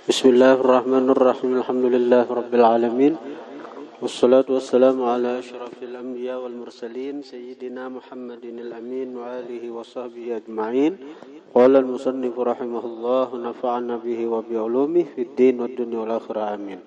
Bismillahirrahmanirrahim. Alhamdulillahirabbil alamin. Wassalatu wassalamu ala asyrafil anbiya wal mursalin sayyidina Muhammadinil amin wa alihi wa sahbihi ajma'in. Qala al-musannif rahimahullah nafa'ana bihi wa bi ulumihi fid din wad dunya wal akhirah amin.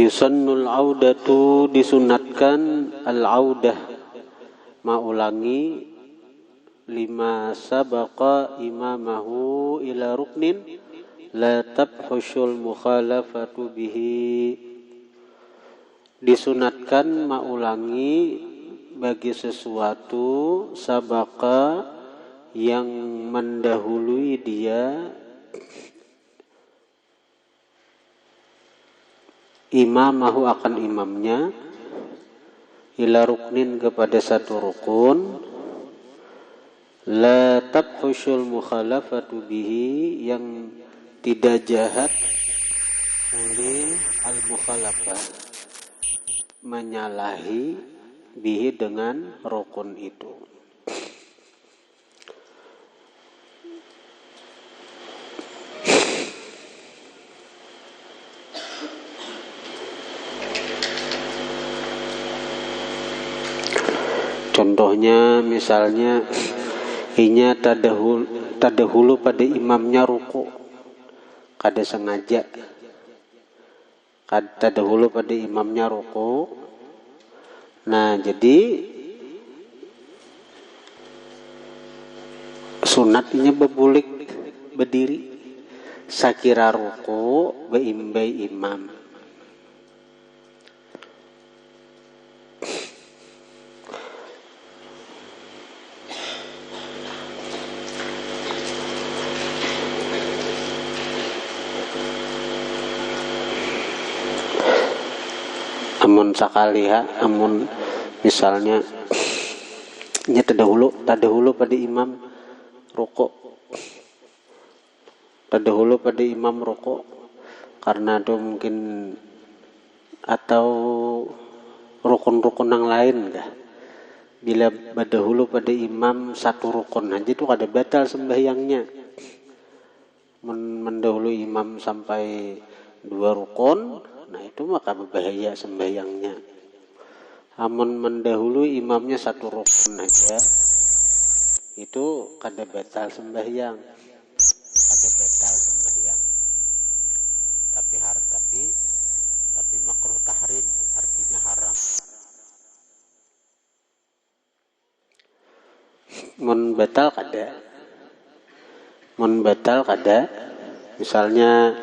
Yusannul audatu, disunatkan al-audah maulangi lima sabaqa imamahu ila ruknin la tabhushul mukhalafatu bihi. Disunatkan maulangi bagi sesuatu sabaqa yang mendahului dia imamahu akan imamnya ila ruknin kepada satu rukun la tabhushul mukhalafatu bihi, yang tidak jahat oleh al-mukhalafah menyalahi bihi dengan rukun itu. Contohnya misalnya inya tadahulu pada imamnya ruku, kada sengaja tadahulu pada imamnya ruku. Nah, jadi sunatnya bebulik berdiri sakira ruku beimbai imam. Amun sakali amun misalnya nya tadahulu pada imam rukuk, tadahulu pada imam rukuk karena itu mungkin, atau rukun-rukun yang lain kah. Bila berdahulu pada imam satu rukun aja itu kada batal sembahyangnya. Mendahului imam sampai 2 rukun, nah itu maka berbahaya sembahyangnya. Amun mendahului imamnya satu rukun aja, itu kada batal sembahyang, tapi makruh tahrim, artinya haram. Mun batal kada, misalnya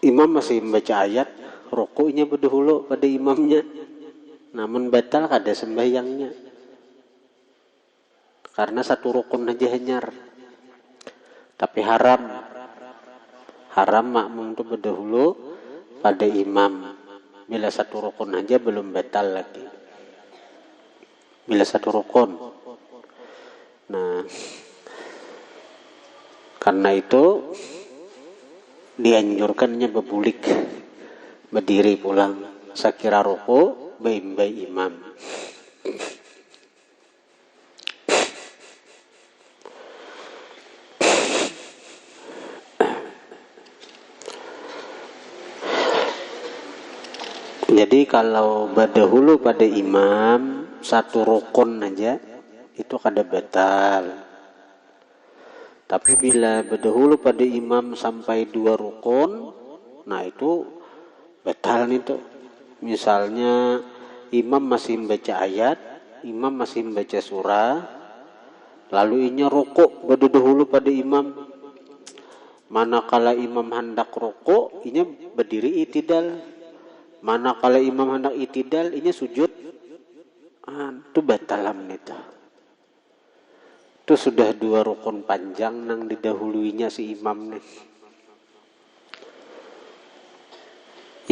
imam masih membaca ayat, rukuknya berdahulu pada imamnya, namun batal kada sembahyangnya karena satu rukun aja hanyar. Tapi haram makmum itu berdahulu pada imam bila satu rukun aja belum batal lagi, bila satu rukun. Nah, karena itu dianjurkannya bebulik berdiri pulang sakira ruku beimbai imam. Jadi kalau berdahulu pada imam satu rukun aja itu kada batal. Tapi bila berdahulu pada imam sampai 2 rukun, nah itu batal nih tuh. Misalnya imam masih membaca ayat, imam masih membaca surah, lalu inya rukuk berdahulu pada imam. Manakala imam hendak rukuk, inya berdiri itidal. Manakala imam hendak itidal, inya sujud. Itu batalam nih tuh. Itu sudah 2 rukun panjang nang didahuluinya si imam nih.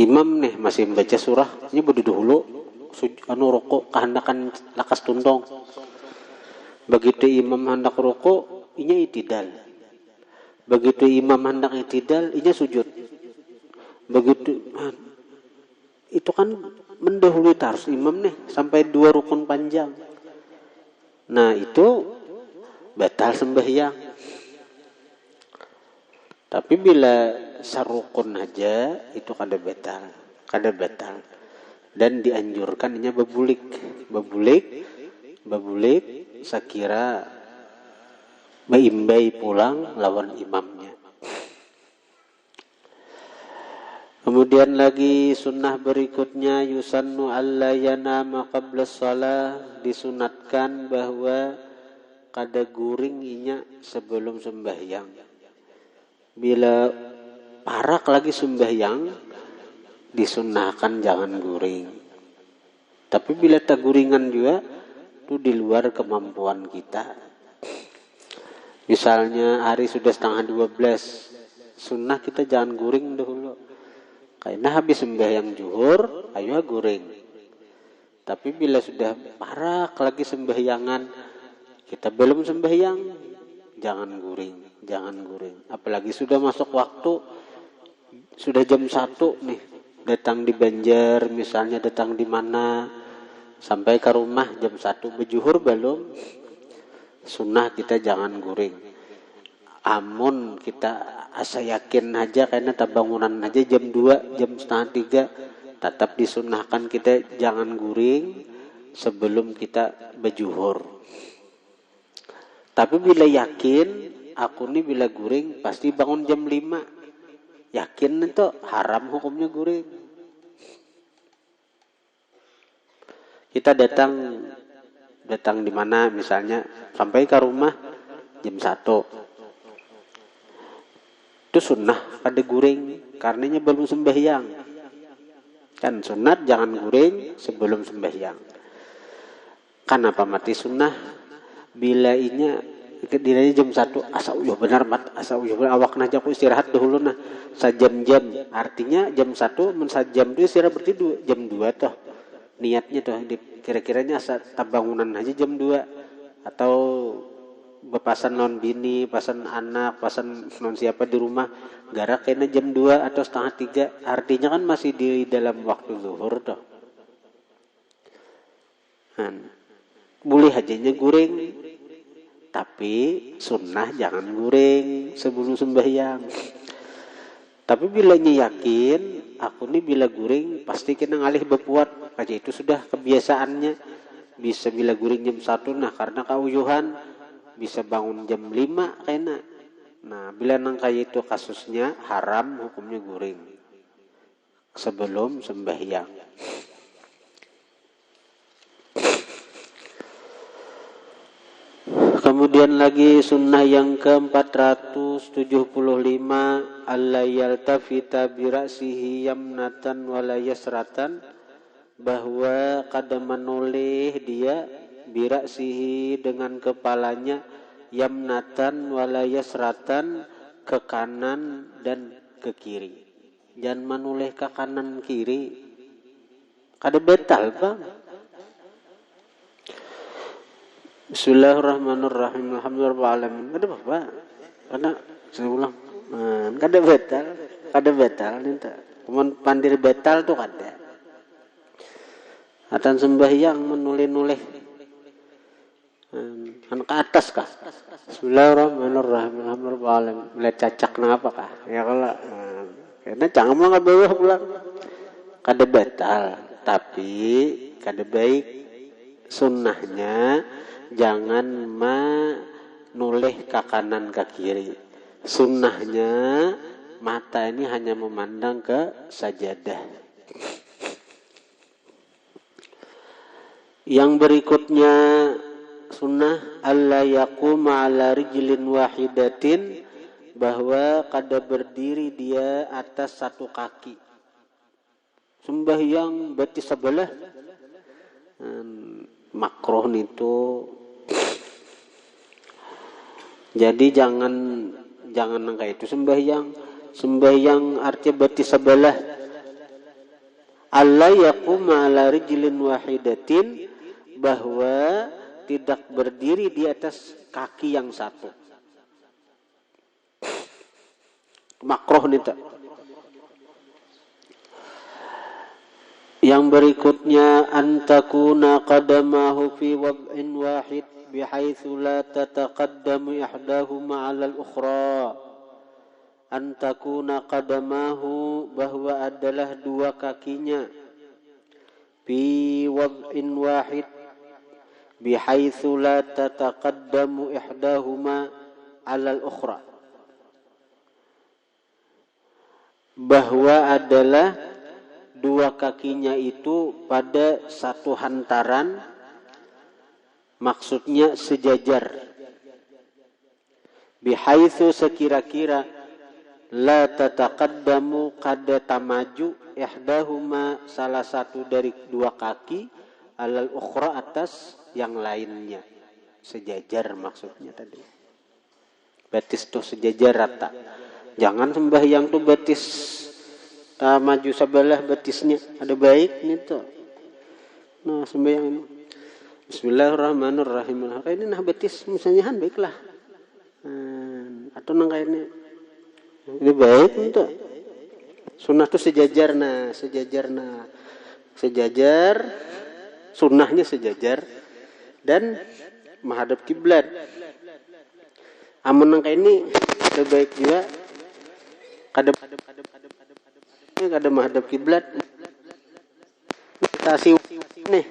Imam nih masih membaca surah, ini berdahulu rukuk kehendakan lakas tuntong. Begitu imam hendak rukuk, inya itidal. Begitu imam hendak itidal, inya sujud. Begitu itu kan mendahului tarus imam nih sampai 2 rukun panjang. Nah itu batal sembahyang. Tapi bila sarukun aja itu kada batal. Dan dianjurkannya bebulik sekira baimbai pulang lawan imamnya. Kemudian lagi sunnah berikutnya yusannu alla yanama qabla shalah, disunatkan bahwa kada guring inya sebelum sembahyang. Bila parak lagi sembahyang disunnahkan jangan guring. Tapi bila tak guringan juga itu di luar kemampuan kita. Misalnya hari sudah 11:30, sunnah kita jangan guring dahulu. Karena habis sembahyang zuhur, ayo guring. Tapi bila sudah parak lagi sembahyangan, kita belum sembahyang, jangan guring. Apalagi sudah masuk waktu, sudah jam 1 nih, datang di Banjar misalnya, datang di mana, sampai ke rumah jam 1 berjuhur belum, sunnah kita jangan guring. Amun kita asa yakin aja karena bangunan aja jam 2, jam setengah 3, tetap disunnahkan kita jangan guring sebelum kita berjuhur. Tapi bila yakin, aku nih bila guring pasti bangun jam 5, yakin itu haram hukumnya guring. Kita datang di mana misalnya sampai ke rumah jam 1, itu sunnah pada guring karenanya belum sembahyang. Kan sunat jangan guring sebelum sembahyang. Kenapa mati sunnah? Bila inya kedirinya jam 1 asa uyuh benar awak naja aku istirahat dahulu nah sajam-jam, artinya jam 1 mensajam itu istirahat berarti jam 2 toh niatnya toh, kira-kiranya asa tabangunan aja jam 2 atau bepasan non bini, pasan anak, pasan non siapa di rumah gara kena jam 2 atau setengah 3, artinya kan masih di dalam waktu zuhur toh. Boleh hajanya guring, tapi sunnah jangan guring sebelum sembahyang. Tapi bila yakin, aku nih bila guring pasti kena ngalih bepuat, aja itu sudah kebiasaannya. Bisa bila guring jam 1, nah karena kauyuhan bisa bangun jam 5 kena. Nah bila nang kayak itu kasusnya haram hukumnya guring sebelum sembahyang. Kemudian lagi sunnah yang ke-475 alla yaltafita bi ra'sihi yamnatan wala yasratan, bahwa kada menoleh dia bi ra'sihi dengan kepalanya yamnatan wala yasratan, ke kanan dan ke kiri. Jangan menoleh ke kanan kiri, kada betal bang. Bismillahirrahmanirrahim. Alhamdulillahirrahmanirrahim. Kada apa-apa. Karena saya ulang. Kada betal. Cuman pandir betal tuh kada. Atan sembahyang menulih-nulih. Kan ke atas kah? Bismillahirrahmanirrahim. Alhamdulillahirrahmanirrahim. Melihat cacak na apa kah? Ya kalau. Karena jangan mau ngebawah pulang. Kada betal. Tapi kada baik. Sunnahnya jangan menoleh ke kanan ke kiri. Sunnahnya mata ini hanya memandang ke sajadah. Yang berikutnya sunnah alla yaquma ala rijlin wahidatin, bahwa kada berdiri dia atas satu kaki. Sembahyang berarti sebelah makruh itu. Jadi jangan kayak itu sembahyang artinya berarti sebelah. Alla yaquma ala rijlin wahidatin, bahwa tidak berdiri di atas kaki yang satu. Makruh itu. Yang berikutnya antakuna qadamahu fi wad'in wahid bihaitsu la tataqaddamu ihdahuma 'ala al-ukhra. Antakuna qadamahu, bahwa adalah dua kakinya, fi wad'in wahid bihaitsu la tataqaddamu ihdahuma 'ala al-ukhra. Bahwa adalah dua kakinya itu pada satu hantaran, maksudnya sejajar. Bihaitsu sekira-kira, la tataqaddamu kada tamaju ihdahuma salah satu dari dua kaki, alal ukhra atas yang lainnya. Sejajar maksudnya tadi. Betis tuh sejajar rata. Jangan sembahyang tuh betis maju sebelah betisnya. Ada baik nih tuh. Nah sembahyang ini. Bismillahirrahmanirrahim. Ini nah betis misalnya han baiklah. Atau nang kainnya. Ini baik untuk sunnah tuh sejajar sunnahnya sejajar dan menghadap kiblat. Amun nang ini lebih baik juga kadang menghadap kiblat. Tasih nih.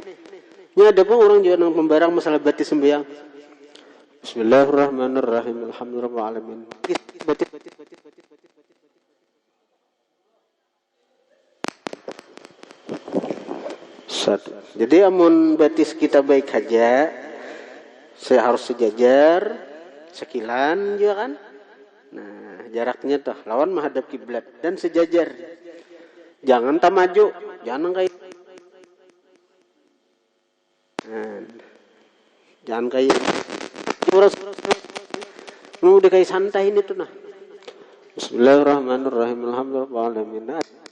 Ini ada pun orang juga nang pembarang masalah batis sembahyang. Bismillahirrahmanirrahim. Alhamdulillahirrahmanirrahim. Batis. Satu. Jadi amun batis kita baik aja, saya harus sejajar, sekilan juga kan. Nah, jaraknya tuh lawan menghadap kiblat dan sejajar. Jangan tak maju, jangan kayak jangan kayak udah kayak santai ini tuh nah. Bismillahirrahmanirrahim. Alhamdulillahirrahmanirrahim.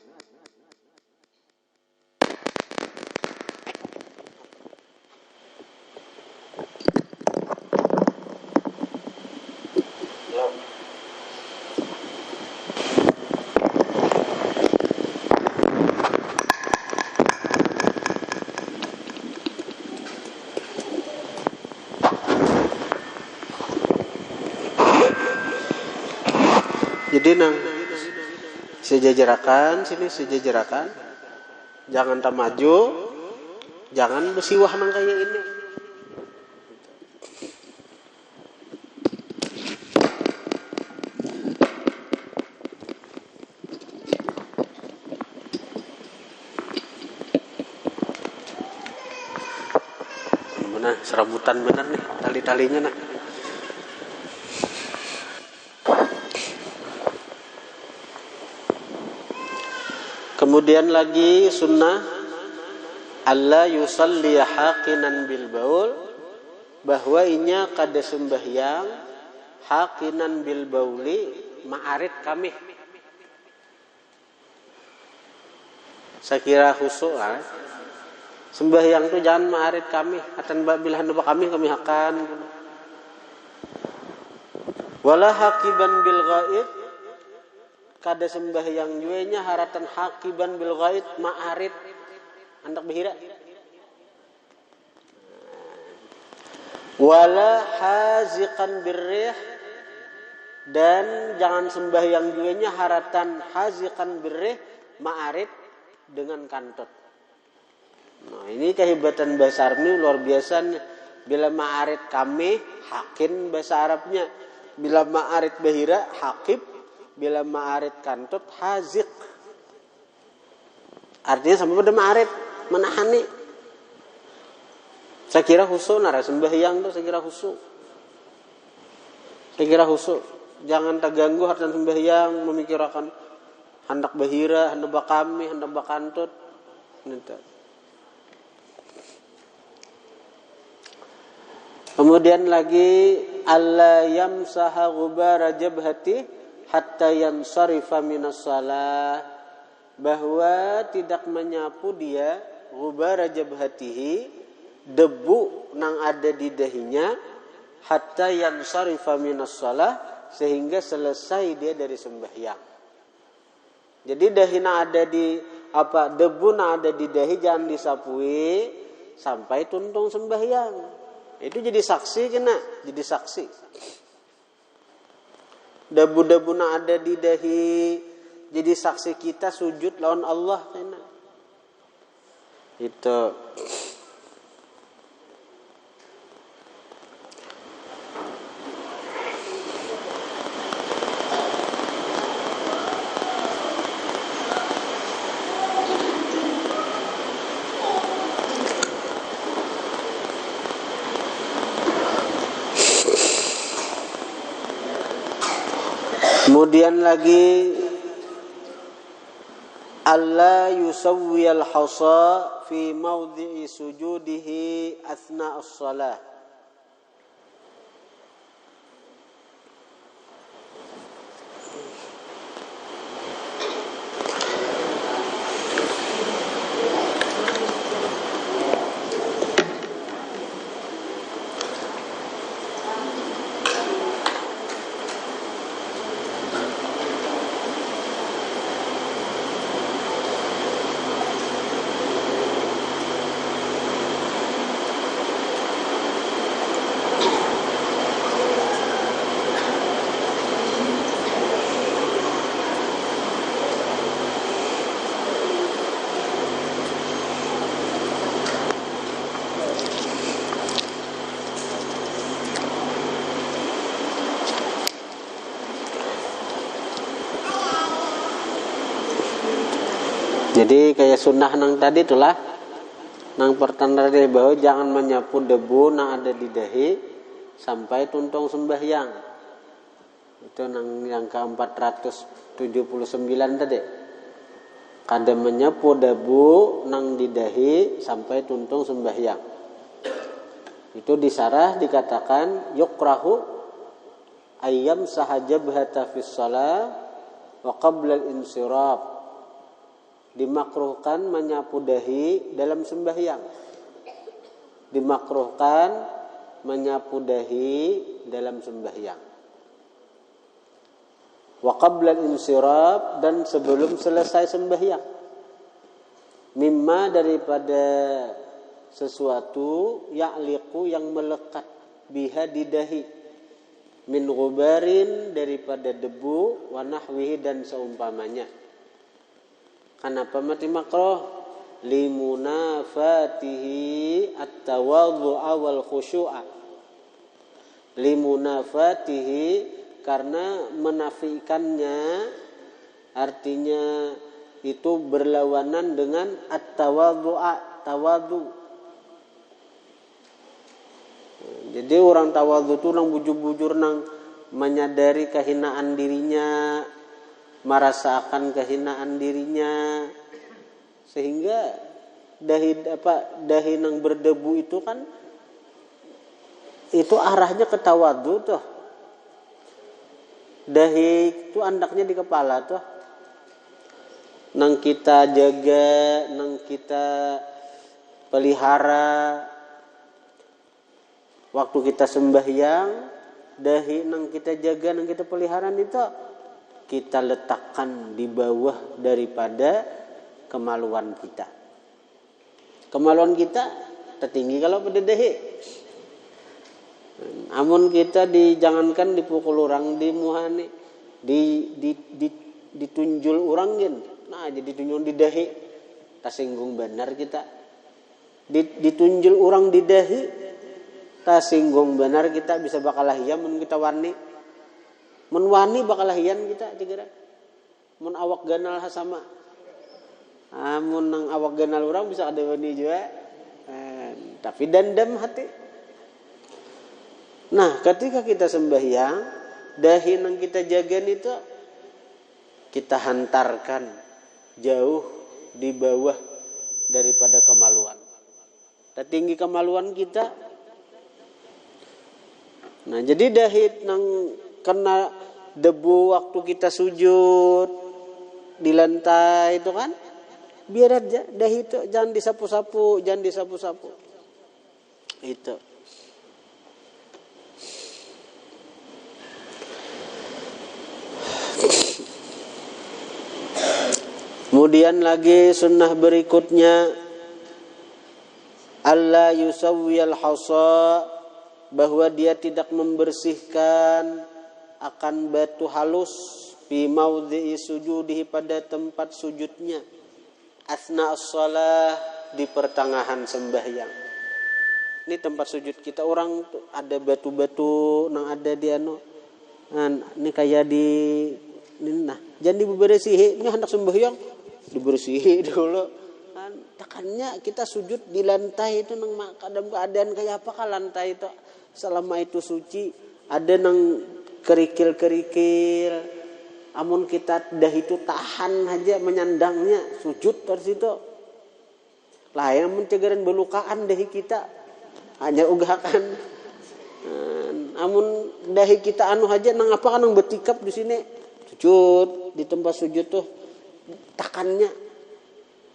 Jadi nang sejajarakan sini sejajarakan, jangan tak maju, jangan bersiwah nang kayak ini. Benar serabutan benar nih tali-talinya nak. Kemudian lagi sunnah alla yusalli haqinan bil baul, bahwa inya kada sembahyang haqinan bil bauli ma'arid kami. Sakira khusyuk sembahyang tu jangan ma'arid kami, atan bila hendak kami akan. Wala haqiban bil ghaib, kada sembahyang juenya haratan hakiban bil ghaid ma'arid andak behira. Wala haziqan birrih, dan jangan sembahyang juenya haratan haziqan birrih ma'arid dengan kantut. Nah, ini kehebatan bahasa Arab ini luar biasa. Bila ma'arid kami hakin bahasa Arabnya, bila ma'arid behira hakib, bila ma'arid kantut haziq. Artinya sama pada ma'arid menahani. Saya kira khusyuk nara sembahyang tuh, saya kira khusyuk. Jangan terganggu harta sembahyang memikirkan hendak bahira, hendak bakami, hendak bakantut. Kemudian lagi alla yamsaha ghubara jabhati hatta yansarifa minas salah, bahwa tidak menyapu dia ghubara jabhatihi, debu nang ada di dahinya, hatta yansarifa minas salah, sehingga selesai dia dari sembahyang. Jadi dahina ada di apa debu yang ada di dahi jangan disapui sampai tuntung sembahyang. Itu jadi saksi kena, jadi saksi. Debu-debu yang ada di dahi jadi saksi kita sujud lawan Allah kena. Itu. Kemudian lagi alla yusawwiyal hasa fi mawdi'i sujudihi athna'us shalah. Jadi kayak sunnah nang tadi itulah nang pertanda dari bahwa jangan menyapu debu nang ada di dahi sampai tuntung sembahyang. Itu nang yang ke-479 tadi. Kada menyapu debu nang di dahi sampai tuntung sembahyang. Itu di sarah dikatakan yukrahu ayyam sahajabhata fis shalah wa qabla al-insiraf. Dimakruhkan menyapu dahi dalam sembahyang. Dimakruhkan menyapu dahi dalam sembahyang. Wa qabla al-insiraf, dan sebelum selesai sembahyang. Mimma, daripada sesuatu ya'liqu yang melekat biha di dahi. Min ghubarin, daripada debu, wa nahwihi, dan seumpamanya. Kenapa mati makruh? Limunafatihi at-tawadhu'a wal khusyu'a. Limunafatihi, karena menafikannya artinya itu berlawanan dengan at-tawadhu'a, tawadhu. Jadi orang tawadhu itu orang bujur-bujur nang menyadari kehinaan dirinya, merasakan kehinaan dirinya, sehingga dahi nang berdebu itu kan itu arahnya ke tawadhu tuh. Dahi itu andaknya di kepala tuh. Nang kita jaga, nang kita pelihara waktu kita sembahyang, dahi nang kita jaga, nang kita pelihara itu kita letakkan di bawah daripada kemaluan kita. Kemaluan kita tertinggi kalau pada dahi. Amun kita jangankan dipukul orang, dimuhani, ditunjul orang gin. Nah, jadi tunjul di dahi, tasinggung benar kita. Ditunjul orang di dahi, tasinggung benar kita, bisa bakal lahiyah mun kita wani. Mun wani bakal lahian kita dikira. Mun awak ganal sama. Mun nang awak ganal orang bisa ada wani juga. Tapi dendam hati. Nah, ketika kita sembahyang, dahi nang kita jagain itu kita hantarkan jauh di bawah daripada kemaluan. Tertinggi kemaluan kita. Nah, jadi dahi nang kena debu waktu kita sujud di lantai itu kan, biar aja dahi itu jangan disapu-sapu, itu. Kemudian lagi sunnah berikutnya, alla yusawwiyal hasa, bahwa dia tidak membersihkan akan batu halus fi maudhi'i sujudihi, pada tempat sujudnya, asna as-shalah, di pertengahan sembahyang. Ini tempat sujud kita, orang ada batu-batu nang ada di anu. Ini kayak di ini, nah, jangan dibersihi, ini hendak sembahyang dibersihi dulu. Tekannya kita sujud di lantai itu nang kadang keadaan kayak apa kah lantai itu selama itu suci, ada nang kerikil-kerikil, amun kita dah itu tahan aja menyandangnya sujud dari situ lah, yang mencegaran belukaan dahi kita hanya ugakan. Amun dahi kita anu aja nang apa kan nang betikap di sini sujud di tempat sujud tuh takannya.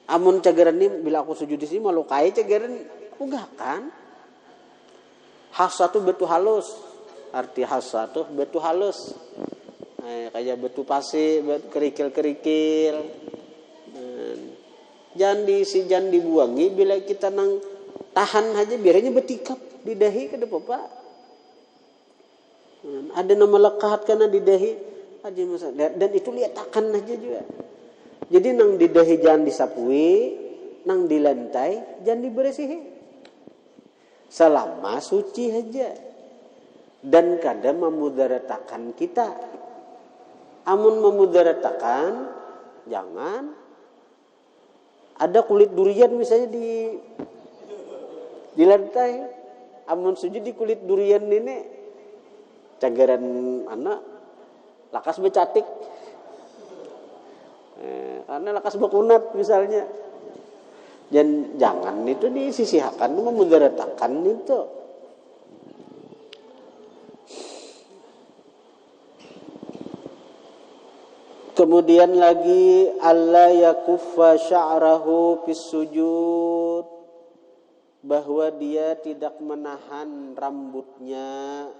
Amun cegeran ini bila aku sujud di sini melukai cegeran ugakan. Hasa tuh batu halus, arti hasa tuh batu halus, kayak batu pasir, batu kerikil-kerikil. Jangan dibuangi, bila kita nang tahan aja biarnya betikap di dahi ke depan Pak. Ada nama lekat karena di dahi aja masalah, dan itu lihat takan aja juga. Jadi nang di dahi jangan disapui, nang di lantai jangan dibersihi. Selama suci aja. Dan kadang memudaratakan kita. Amun memudaratakan, jangan. Ada kulit durian misalnya di lantai. Amun sujud di kulit durian ini, cagaran anak lakas becatik. Karena lakas bekunat misalnya. Dan jangan itu disisihkan, memudaratakan itu. Kemudian lagi alla yakuffa sya'rahu fis sujud, bahwa dia tidak menahan rambutnya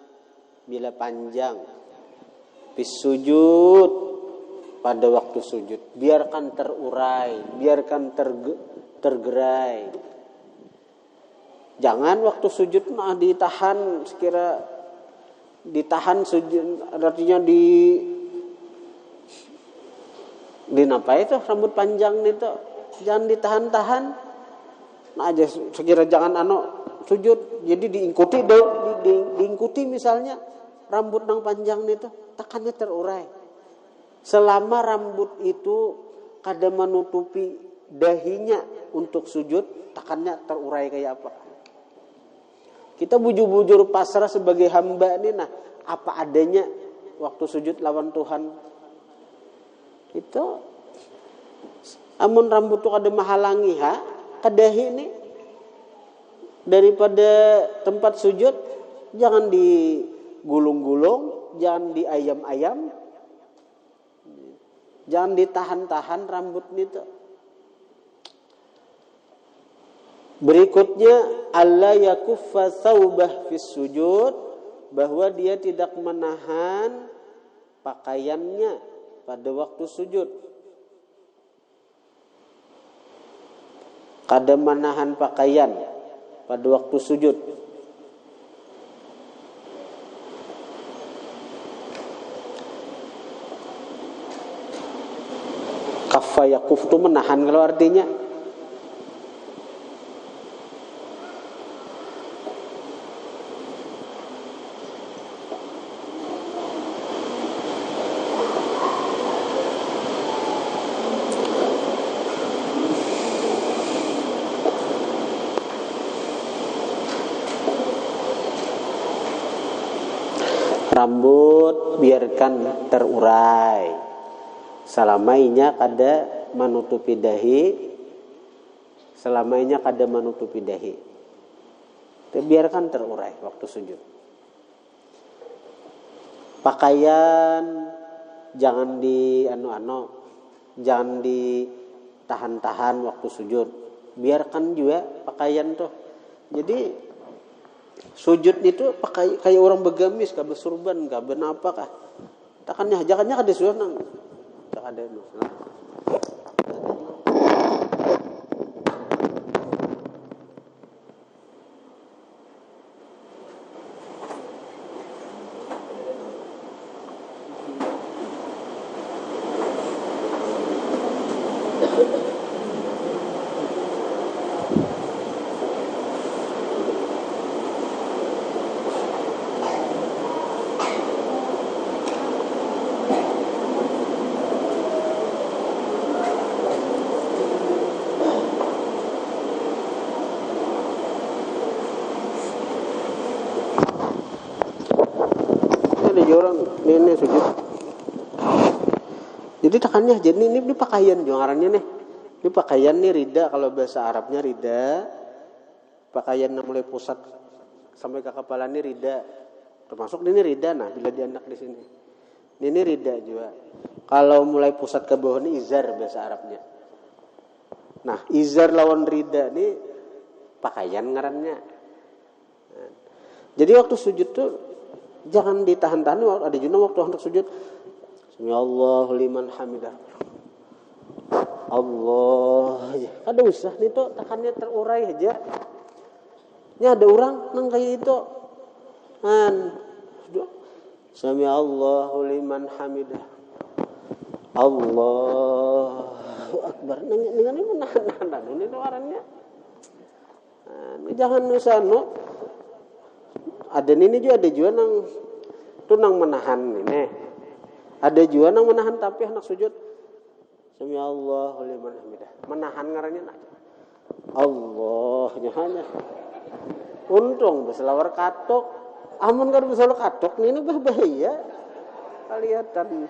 bila panjang fis sujud, pada waktu sujud. Biarkan terurai, biarkan tergerai. Jangan waktu sujud ditahan, sekira ditahan sujud, artinya di napa itu rambut panjang itu, jangan ditahan-tahan. Nah aja sekira jangan sujud, jadi diikuti diikuti misalnya rambut nang panjang itu, takannya terurai. Selama rambut itu kada menutupi dahinya untuk sujud, takannya terurai kayak apa. Kita bujur-bujur pasrah sebagai hamba ini, nah apa adanya waktu sujud lawan Tuhan. Itu amun rambut itu kada menghalangi ke dahi ini daripada tempat sujud, jangan digulung-gulung, jangan diayam-ayam. Jangan ditahan-tahan rambut itu. Berikutnya alla yakuffa thawbah fis sujud, bahwa dia tidak menahan pakaiannya pada waktu sujud. Kada menahan pakaian pada waktu sujud. Kaffa yakuf itu menahan kalau artinya. Rambut biarkan terurai. Selamanya kada menutupi dahi, selamanya kada menutupi dahi. Biarkan terurai waktu sujud. Pakaian jangan jangan ditahan-tahan waktu sujud. Biarkan juga pakaian tuh. Jadi sujud itu pakai kayak orang begamis, kah bersurban, kah benapa kah. Takannya jangannya kada sunnah. Tak ada masalah. Ini sujud. Jadi tekannya jadi ini pakaian jangarannya nih. Ini pakaian nih rida, kalau bahasa Arabnya rida. Pakaian yang mulai pusat sampai ke kepala ini rida. Termasuk ini rida, nah bila dianak di sini. Ini rida juga. Kalau mulai pusat ke bawah ini izar bahasa Arabnya. Nah, izar lawan rida ini pakaian ngarannya. Nah, jadi waktu sujud tuh jangan ditahan-tahan. Ada juga waktu hendak sujud. Allahu liman hamidah. Allah. Ada usah nih tuh tekannya terurai aja. Ini ada orang nang kayak itu. Sami Allahu liman hamidah. Allahu akbar. Dengan ini menahan-nahan ini tuh orangnya. Jangan usah no. Ada ini juga nang tuh nang menahan ini. Ada juga nang menahan tapi anak sujud. Sami Allahu liman hamidah. Menahan ngarannya nak. Allah hanya. Untung bisa lawar katok. Amun kalau bisa lawar katok ini bahaya. Kelihatan.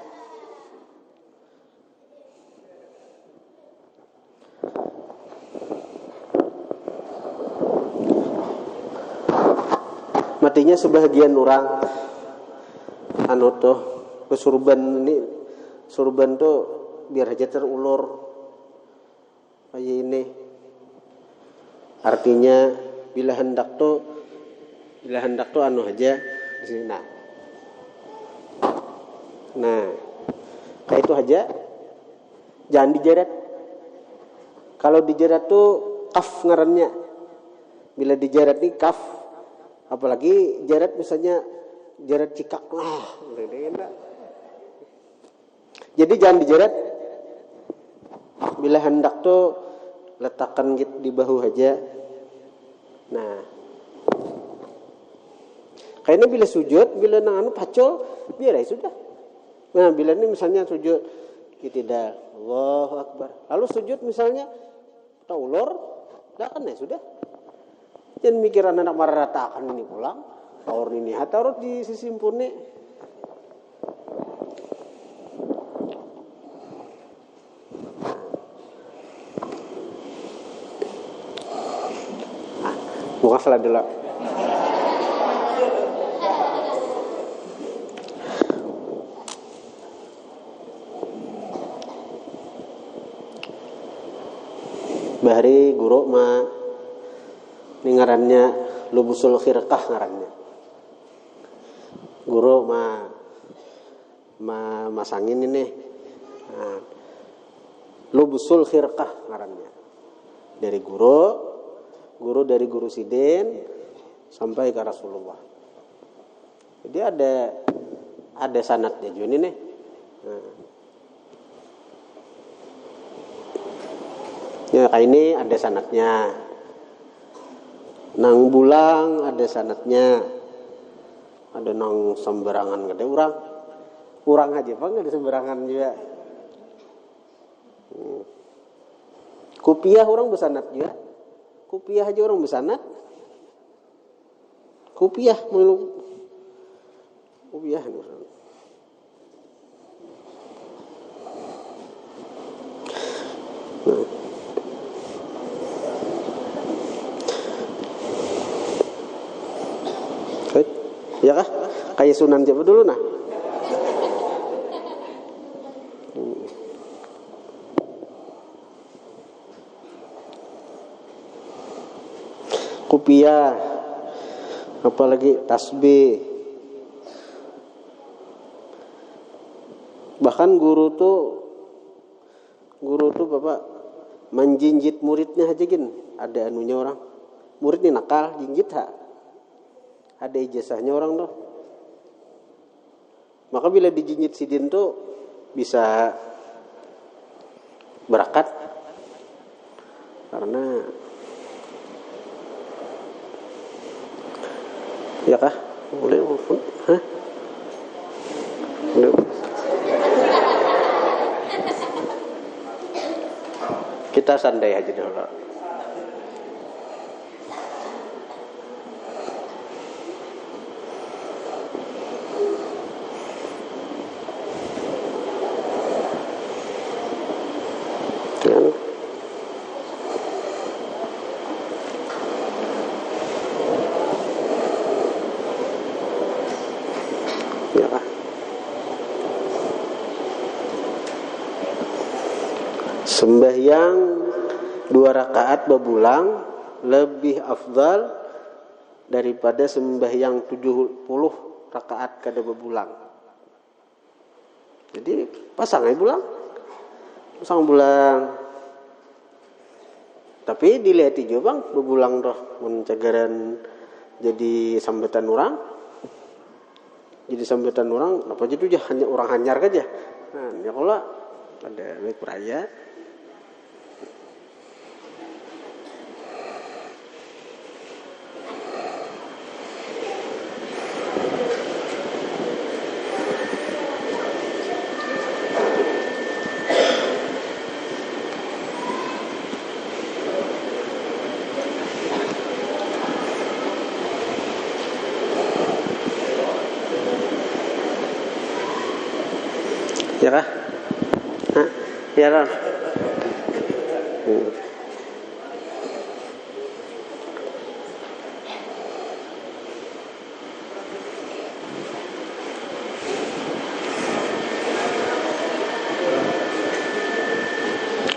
Matinya sebagian orang tuh kesurban ini surban tuh biar aja terulur kayak ini. Artinya bila hendak tuh aja di sini. Nah, kayak itu aja. Jangan dijeret. Kalau dijeret tuh kaf ngarannya. Bila dijeret nih kaf. Apalagi jeret misalnya jeret cikak. Jadi jangan dijeret. Bila hendak tuh letakkan gitu di bahu aja. Nah, kayaknya bila sujud, bila nang pacul, biar aja sudah. Nah, bila ini misalnya sujud, tidak, Allahu Akbar. Lalu sujud misalnya, tak ulur, dah kan ya sudah. Jangan mikiran anak marah ratakan ini pulang, taur ini harus di sisi simpurni. Bukan salah dulu. Bahari guru ini ngarannya lubusul khirqah ngarannya. Guru masangin ini. Nah, lubusul khirqah ngarannya. Dari guru dari guru Sidin sampai ke Rasulullah. Jadi ada sanadnya juga ini nih. Nah. Ya kayak ini ada sanadnya. Nang bulang ada sanadnya. Ada nang sembarangan ada urang aja Pak, enggak ada sembarangan juga. Kupiah orang bersanad juga. Kupiah aja orang bersanad. Kupiah mulu. Kupiah. Ya kah? Kayak Sunan siapa dulu nah? Kupiah, apalagi tasbih. Bahkan guru tuh bapak menjinjit muridnya aja gin. Ada anunya orang. Murid nih nakal, jinjit ha. Ada ijazahnya orang tuh. Maka bila dijinjit sidin tuh bisa berakat. Karena ya kah? Boleh telepon? Hah? Boleh. Kita santai aja dulu. sembahyang 2 rakaat bebulang lebih afdal daripada sembahyang 70 rakaat kada bebulang. Jadi pasang bulang. Tapi dilihat juga bang bebulang doh mencagaran jadi sambutan orang. Jadi sambutan orang apa aja tuh hanya orang hanyar aja. Nah, ya kalau ada baik peraya. Ya kah? Hah? Ya kan?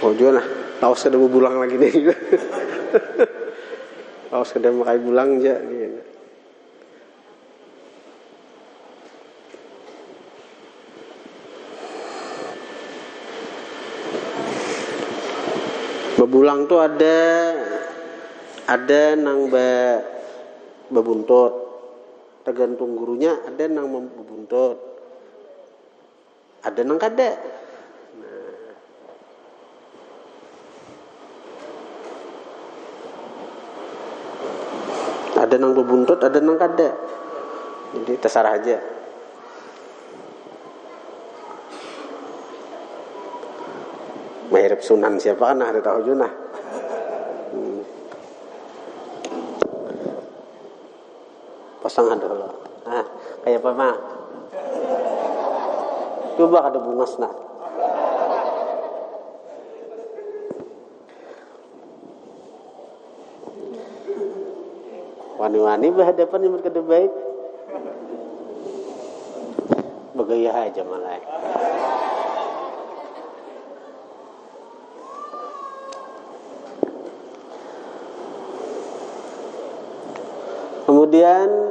Oh jual lah, taus kada bulang lagi nih. Taus kada makai bulang aja. Bebulang tuh ada nang bebuntut, tergantung gurunya ada nang bebuntut, ada nang kada. Ada nang bebuntut, ada nang kada. Jadi terserah aja. Mahirip sunan siapa kan ada tahu juga. Pasang ada lah. Nah, kayak apa mah? Coba ada bungas nah. Wani-wani berhadapan yang berkata baik. Begaya aja malah. Kemudian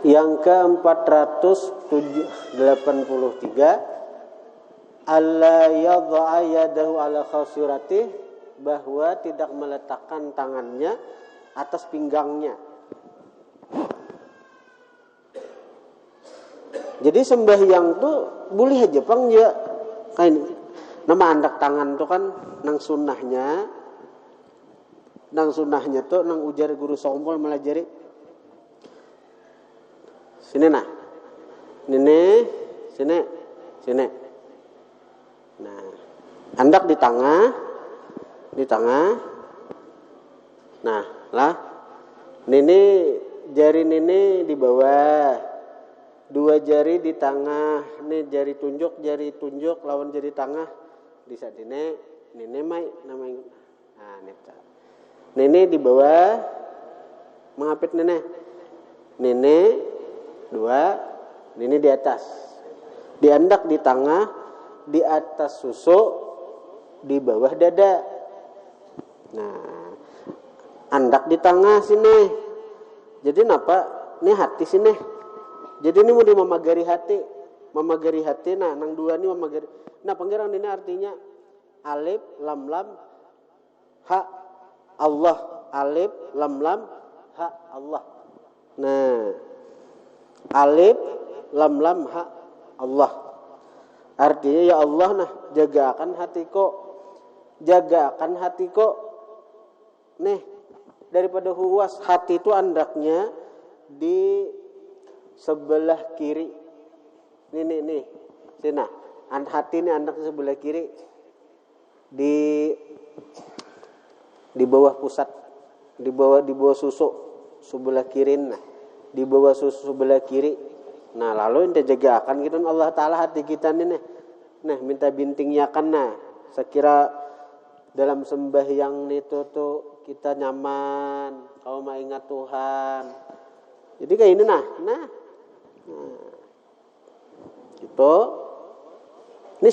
yang ke-483 alla yadha'a yadahu ala khasiratih, bahwa tidak meletakkan tangannya atas pinggangnya. Jadi sembahyang tuh boleh aja pang ya kayak ini. Nama andak tangan tuh kan nang sunnahnya tuh nang ujar guru sompol melajari. Sini nah. Sini. Nah, andak di tengah. Nah, lah. Jari nini di bawah. 2 jari di tengah, ini jari tunjuk lawan jari tengah di saat ini mai namanya. Nah, nene di bawah mengapit nene 2, nene di atas, diandak di tengah, di atas susuk, di bawah dada. Nah, andak di tengah sini. Jadi napa? Ini hati sini. Jadi ini mau memagari hati. Nah, nang 2 ini memagari. Nah, pengirang ini artinya alif, lam, ha, Allah. Alif, lam, ha, Allah. Nah, alif, lam, ha, Allah. Artinya ya Allah, nah, jaga akan hatiku. Nih, daripada huwas, hati itu andaknya di sebelah kiri. Nih. Sini. Hati ini anak sebelah kiri. Di bawah pusat, di bawah susuk sebelah kiri. Nah, di bawah susuk sebelah kiri. Nah, lalu ente jaga akan gitu Allah Taala hati kita nih. Nah, minta bintingnya kan nah. Sekira dalam sembahyang itu tuh kita nyaman, kau mau ingat Tuhan. Jadi kayak ini nah. Gitu. Ini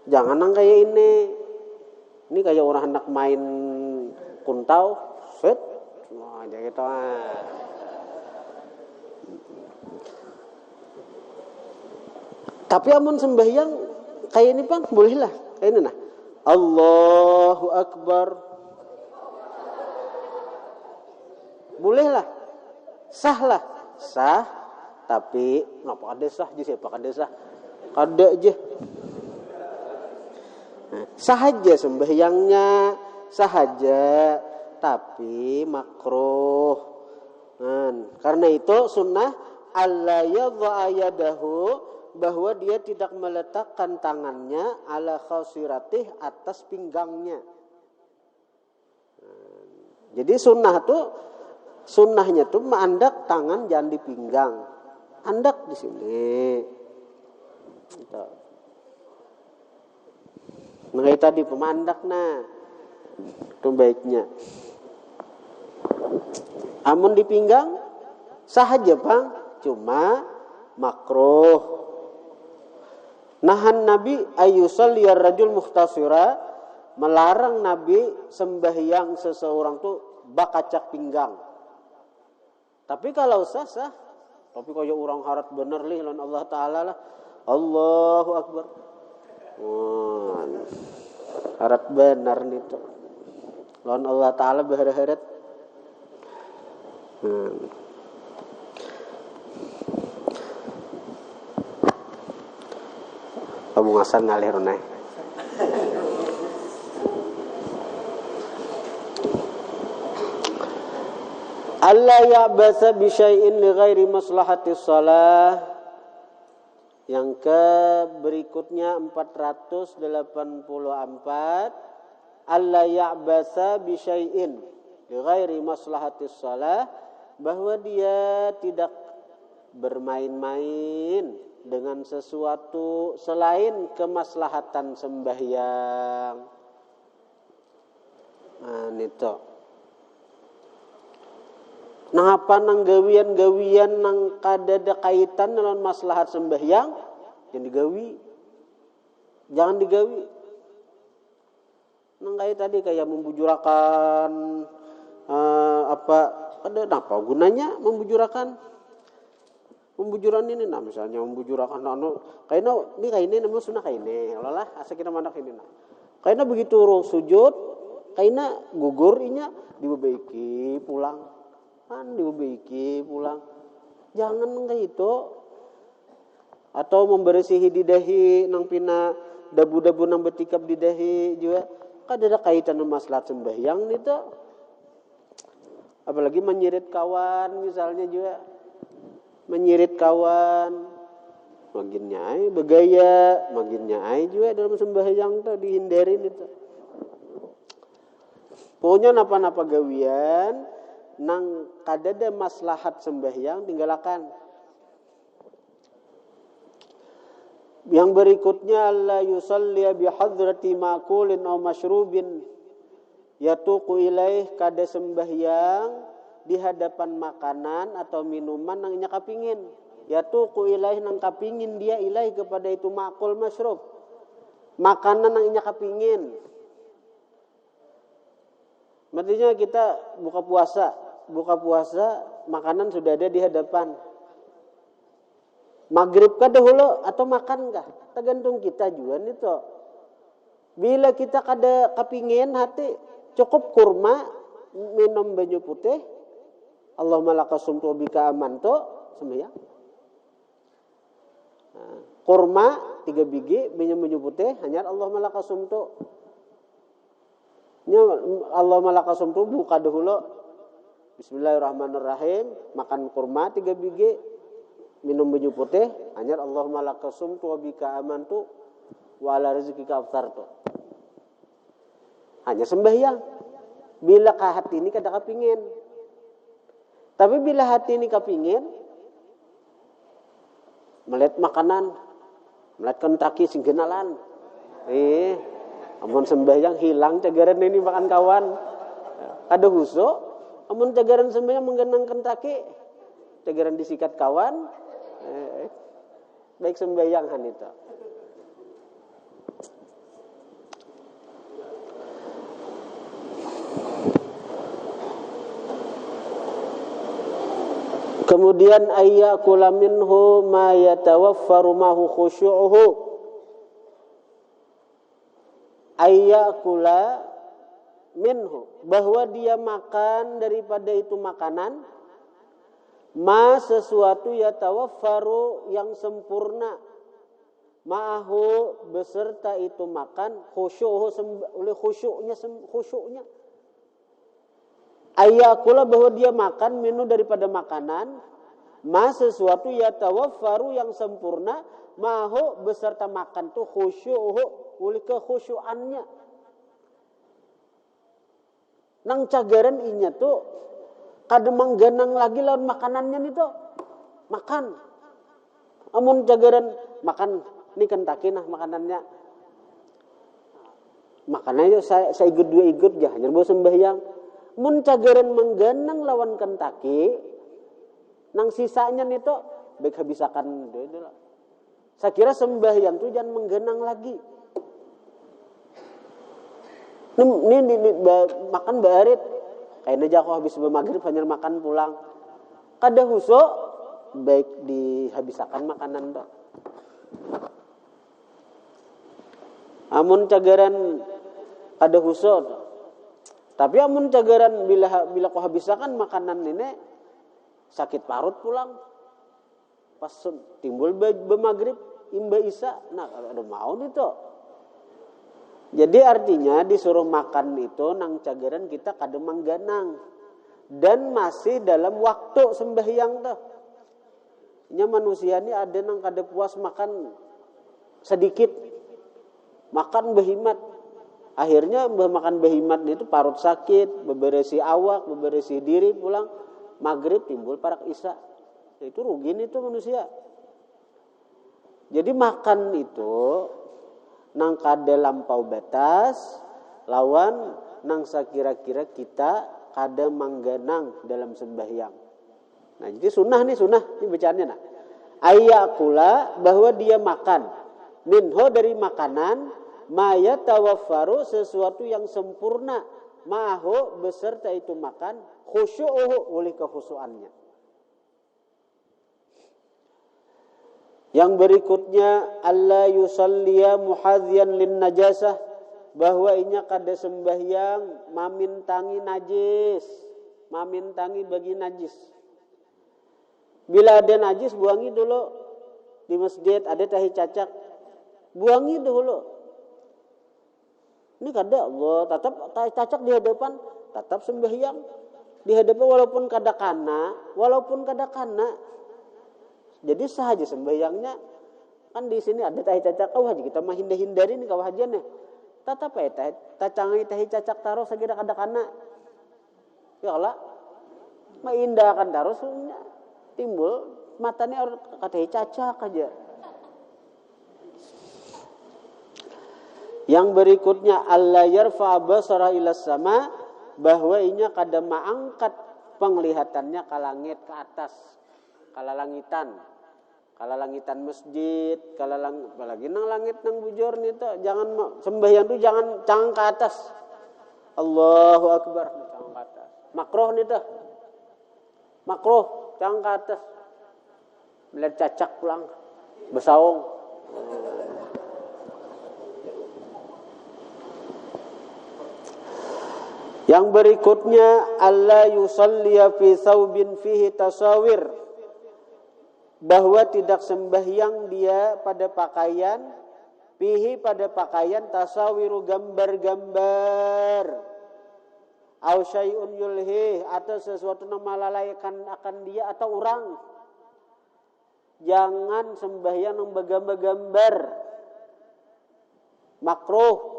Jangan nang kayak ini. Ini kayak orang hendak main kuntau, set. Wah, aja gitu. Tapi amun sembahyang kayak ini Bang, bolehlah. Kayak ini nah. Allahu Akbar. Bolehlah. Sah lah. Sah. Tapi ngapa ada sah? Jadi siapa ada sah? Ada aja. Sah aja sembahyangnya, sah aja, tapi makruh. Karena itu sunnah alla yadha'a yadahu, bahwa dia tidak meletakkan tangannya ala khasiratih, atas pinggangnya. Jadi sunnahnya tuh mandak tangan jangan di pinggang, andak di sini. Gitu. Nah kayak tadi pemandak itu baiknya. Amun di pinggang sah aja Bang, cuma makruh. Nahan Nabi ayyusalli ar-rajul mukhtasira, melarang Nabi sembahyang seseorang tuh bakacak pinggang. Tapi kalau sah, tapi kaya orang harat bener lih lawan Allah Ta'ala lah. Allahu Akbar. Harat benar nih tuh. Lawan Allah Ta'ala berharat. Abu ngasan ngalir naik. Allah ya'basa bi syai'in li ghairi maslahatis shalah. Yang ke berikutnya 484. Allah ya'basa bi syai'in li ghairi maslahatis shalah, bahwa dia tidak bermain-main dengan sesuatu selain kemaslahatan sembahyang. Itu. Nah apa nang gawian nang kadada kaitan dengan maslahat sembahyang, yang digawi, jangan digawi. Nang kayak tadi kayak membujurakan ada apa gunanya membujurakan? Pembujuran ini misalnya membujurakan kayaknya namanya sunnah kayaknya. Lah asa kita mandak ini kayaknya begitu sujud, kayaknya gugur inya dibebaiki pulang. Dibebaiki pulang. Jangan kayak itu. Atau membersihi di dahi nang pina dabu-dabu nang betikap di dahi juga. Ada kaitan dengan maslahat sembahyang itu. Apalagi menyirit kawan misalnya juga. Menyirit kawan, makin nyai begaya, makin nyai juga dalam sembahyang tuh dihindarin itu. Pokoknya napa-napa gawian nang kadada maslahat sembahyang tinggalkan. Yang berikutnya la yusalli bi hadrati ma'kulin aw masyrubin yatuqu ilaih, kada sembahyang di hadapan makanan atau minuman nang nya kapingin. Yatuqu ilaih nang kapingin dia ilaih kepada itu makul masyrub. Makanan nang nya kapingin. Maksudnya kita buka puasa makanan sudah ada di hadapan. Maghrib kah dahulu atau makan kah? Tergantung kita juga itu. Bila kita kada kapingin hati, cukup kurma, minum banyu putih, Allahumma lakasumtu bika amantu, sembahyang. Kurma 3 biji, minum banyu putih, hanya Allahumma lakasumtu. Allahumma lakasumtu buka dahulu. Bismillahirrahmanirrahim, makan kurma 3 biji, minum banyu putih, hanya Allahumma lakasumtu bika amantu wa ala rizqika aftartu. Hanya sembahyang. Bila hati ini kada kapingin. Tapi bila hati ini kapingin melihat makanan, melihat kentaki sing genalan. Amun sembahyang hilang cagaran ini makan kawan. Kada husuk, amun cagaran sembahyang menggenang kentaki, cagaran disikat kawan. Baik sembahyang han itu. Kemudian ayyakula minhu ma yatawaffaru mahu khusyu'uhu. Ayyakula minhu, bahwa dia makan daripada itu makanan, ma sesuatu yatawaffaru yang sempurna, ma'ahu beserta itu makan, khusyu'uhu oleh khusyuknya. Ayyakula bahwa dia makan minhu daripada makanan, ma sesuatu yatawaffaru yang sempurna, ma'ahu beserta makan tuh khusyu'uhu oleh kekhusyuannya. Nang cagaran inya tuh kada mangganang lagi lawan makanannya nih tuh. Makan. Amun cagaran makan ni kentaki nah makanannya. Makanannya saya ikut dua ikut jah hanya bawa sembahyang. Mun cagaran mangganang lawan kentaki nang sisanya nih tuh baik habisakan itu lah. Saya kira sembahyang tuh jangan menggenang lagi. Ini makan barit. Kayaknya aja aku habis bermaghrib hanya makan pulang. Kada husuk baik dihabisakan makanan tuh. Amun cagaran kada husuk. Tapi amun cagaran bila kau habisakan makanan ini sakit parut pulang. Pas timbul bermaghrib imba isya, nah ada mau itu. Jadi artinya disuruh makan itu nang cagaran kita kada mangganang dan masih dalam waktu sembahyang tuh. Nya manusia ini ada nang kada puas makan sedikit, makan behimat. Akhirnya makan behimat itu parut sakit, beberesi awak, beberesi diri pulang maghrib timbul parak isya. Itu rugi itu manusia. Jadi makan itu nang kada lampau batas lawan nang sakira-kira kita kada mangganang dalam sembahyang. Nah, jadi sunnah ini bacaannya nah. Ayyakula bahwa dia makan minho dari makanan ma yatawaffaru sesuatu yang sempurna ma'ahu beserta itu makan khusyu'uhu oleh kekhusyuannya. Yang berikutnya alla yusalliya muhadhiyan lin najasah, bahwa inya kada sembahyang mamintangi najis, mamintangi bagi najis. Bila ada najis buangi dulu di masjid, ada tahi cacak buangi dulu. Ini kada Allah tetap tahi cacak di hadapan, tetap sembahyang di hadapan walaupun kada kana. Jadi sahaja sembahyangnya kan di sini ada tahi cacak kau haji kita mah hindari nih kau hajian nih. Tetap tacangai tahi cacak taruh sagira kada kana. Ya Allah. Maindahkan taruh timbul matanya orang tahi cacak aja. Yang berikutnya alla yarfa basara ila sama, bahwa inya kada maangkat penglihatannya ke langit ke atas, kalalangitan masjid, apalagi nang langit nang bujur nih tuh jangan sembahyang tuh jangan ke atas. Allahu akbar jangan ke atas. Makruh nih tuh. Makruh jangan ke atas. Melihat cacak pulang besaung. Yang berikutnya alla yusalliya fi thawbin fihi tasawir, bahwa tidak sembahyang dia pada pakaian fihi pada pakaian tasawiru gambar-gambar au syai'un yulhi atau sesuatu yang melalaikan akan dia atau orang. Jangan sembahyang yang bergambar-gambar, makruh.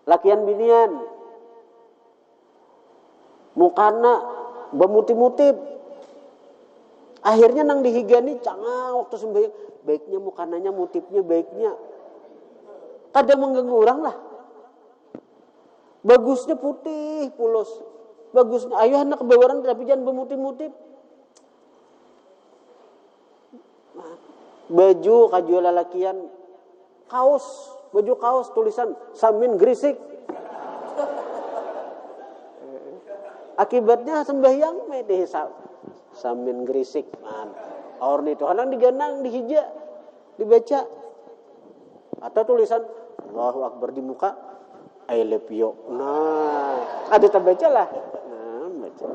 Lakian binian mukana bermutip-mutip, akhirnya nang dihigani cangang waktu sembahyang, baiknya mukananya mutipnya baiknya kada mengganggu orang lah. Bagusnya putih pulos, bagusnya ayo anak kebawaran tapi jangan bermutip-mutip. Baju kajual lalakian kaos, baju kaos tulisan Samin Grisik. Akibatnya sembahyang medeh samin gerisik man. Orni itu hanang diganang dihija dibaca atau tulisan Allahu Akbar di muka I love you. Nah, ada terbaca lah. Nah, baca.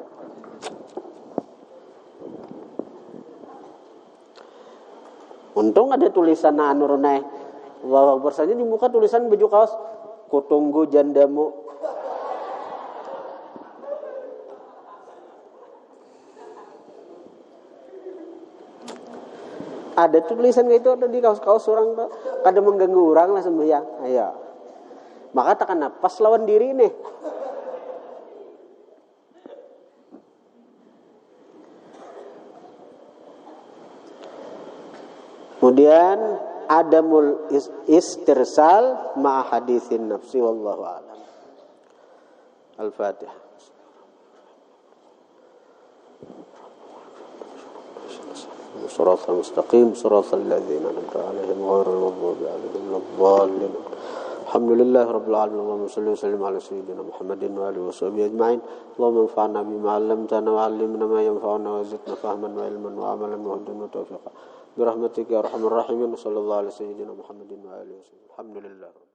Untung ada tulisan anurunai Allahu Akbar saja di muka tulisan baju kaos kutunggu jandamu. Ada tulisan kayak itu ada di kaos-kaos orang tuh. Kada mengganggu orang lah sembahyang. Ayo. Maka takkan napas lawan diri nih. Kemudian adamul istirsal ma'a hadithin nafsi wallahu a'lam. Al-Fatihah. صراط المستقيم صراط الذين أنعمت عليهم غير المغضوب عليهم ولا الضالين. الحمد لله رب العالمين اللهم صل وسلم على سيدنا محمد وآله وصحبه أجمعين. اللهم انفعنا بما علمتنا وعلمنا ما ينفعنا وزدنا فهما وعلما وعملا وهدى وتوفيقا برحمتك يا أرحم الراحمين. صلى الله على سيدنا محمد وآله وصحبه. الحمد لله.